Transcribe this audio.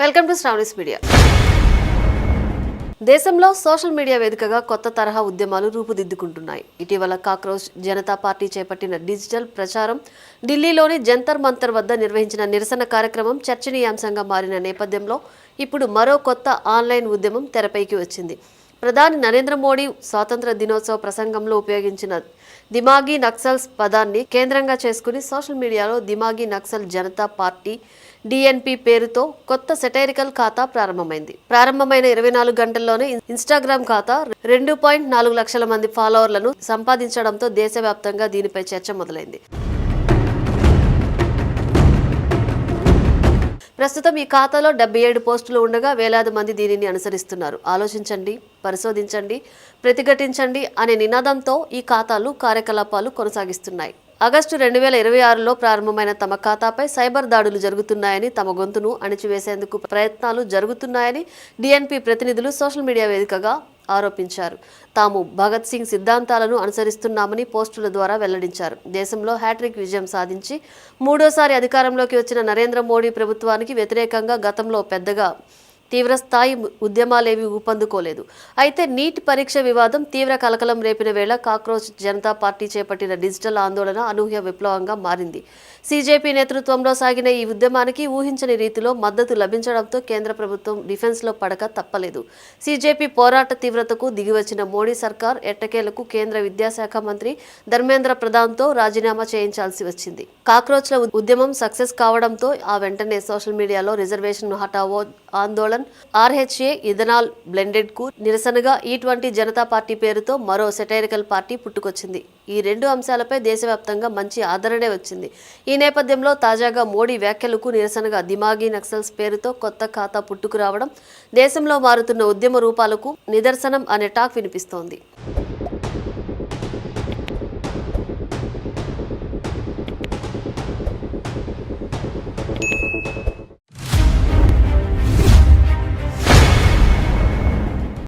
Welcome to Sravani's media. దేశంలో social media వేదికగా కొత్త తరహా ఉద్యమాలు రూపుదిద్దుకుంటున్నాయి. ఇటీవల కాక్రోచ్ జనతా పార్టీ చేపట్టిన డిజిటల్ ప్రచారం, ఢిల్లీలోని జంతర్ మంతర్ వద్ద నిర్వహించిన నిరసన కార్యక్రమం చర్చనీయాంశంగా మారిన నేపథ్యంలో ఇప్పుడు మరో కొత్త ఆన్లైన్ ఉద్యమం తెరపైకి వచ్చింది. ప్రధాని నరేంద్ర మోడీ స్వాతంత్ర దినోత్సవ ప్రసంగంలో ఉపయోగించిన దిమాగీ నక్సల్స్ పదాన్ని కేంద్రంగా చేసుకుని సోషల్ మీడియాలో దిమాగీ నక్సల్ జనతా పార్టీ డిఎన్పి పేరుతో కొత్త సెటైరికల్ ఖాతా ప్రారంభమైన 24 గంటల్లోనే ఇన్స్టాగ్రామ్ ఖాతా 2.4 లక్షల మంది ఫాలోవర్లను సంపాదించడంతో దేశవ్యాప్తంగా దీనిపై చర్చ మొదలైంది. ప్రస్తుతం ఈ ఖాతాలో 77 పోస్టులు ఉండగా వేలాది మంది దీనిని అనుసరిస్తున్నారు. ఆలోచించండి, పరిశోధించండి, ప్రతిఘటించండి అనే నినాదంతో ఈ ఖాతాలు కార్యకలాపాలు కొనసాగిస్తున్నాయి. ఆగస్టు 2026లో ప్రారంభమైన తమ ఖాతాపై సైబర్ దాడులు జరుగుతున్నాయని, తమ గొంతును అణిచివేసేందుకు ప్రయత్నాలు జరుగుతున్నాయని డిఎన్పి ప్రతినిధులు సోషల్ మీడియా వేదికగా ఆరోపించారు. తాము భగత్ సింగ్ సిద్ధాంతాలను అనుసరిస్తున్నామని పోస్టుల ద్వారా వెల్లడించారు. దేశంలో హ్యాట్రిక్ విజయం సాధించి మూడోసారి అధికారంలోకి వచ్చిన నరేంద్ర మోడీ ప్రభుత్వానికి వ్యతిరేకంగా గతంలో పెద్దగా తీవ్రస్థాయి ఉద్యమాలేవి ఊపందుకోలేదు. అయితే నీట్ పరీక్ష వివాదం తీవ్ర కలకలం రేపిన వేళ కాక్రోచ్ జనతా పార్టీ చేపట్టిన డిజిటల్ ఆందోళన అనూహ్య విప్లవంగా మారింది. సిజేపీ నేతృత్వంలో సాగిన ఈ ఉద్యమానికి ఊహించని రీతిలో మద్దతు లభించడంతో కేంద్ర ప్రభుత్వం డిఫెన్స్లో పడక తప్పలేదు. సిజేపీ పోరాట తీవ్రతకు దిగివచ్చిన మోడీ సర్కార్ ఎట్టకేలకు కేంద్ర విద్యాశాఖ మంత్రి ధర్మేంద్ర ప్రధాన్తో రాజీనామా చేయించాల్సి వచ్చింది. కాక్రోచ్ల ఉద్యమం సక్సెస్ కావడంతో ఆ వెంటనే సోషల్ మీడియాలో రిజర్వేషన్ హటావో ఆందోళన, ఆర్హెచ్ఏ ఇథనాల్ బ్లెండెడ్ కు నిరసనగా E20 జనతా పార్టీ పేరుతో మరో సెటైరికల్ పార్టీ పుట్టుకొచ్చింది. ఈ రెండు అంశాలపై దేశవ్యాప్తంగా మంచి ఆదరణే వచ్చింది. ఈ నేపథ్యంలో తాజాగా మోడీ వ్యాఖ్యలకు నిరసనగా దిమాగీ నక్సల్స్ పేరుతో కొత్త ఖాతా పుట్టుకురావడం దేశంలో మారుతున్న ఉద్యమ రూపాలకు నిదర్శనం అనే టాక్ వినిపిస్తోంది.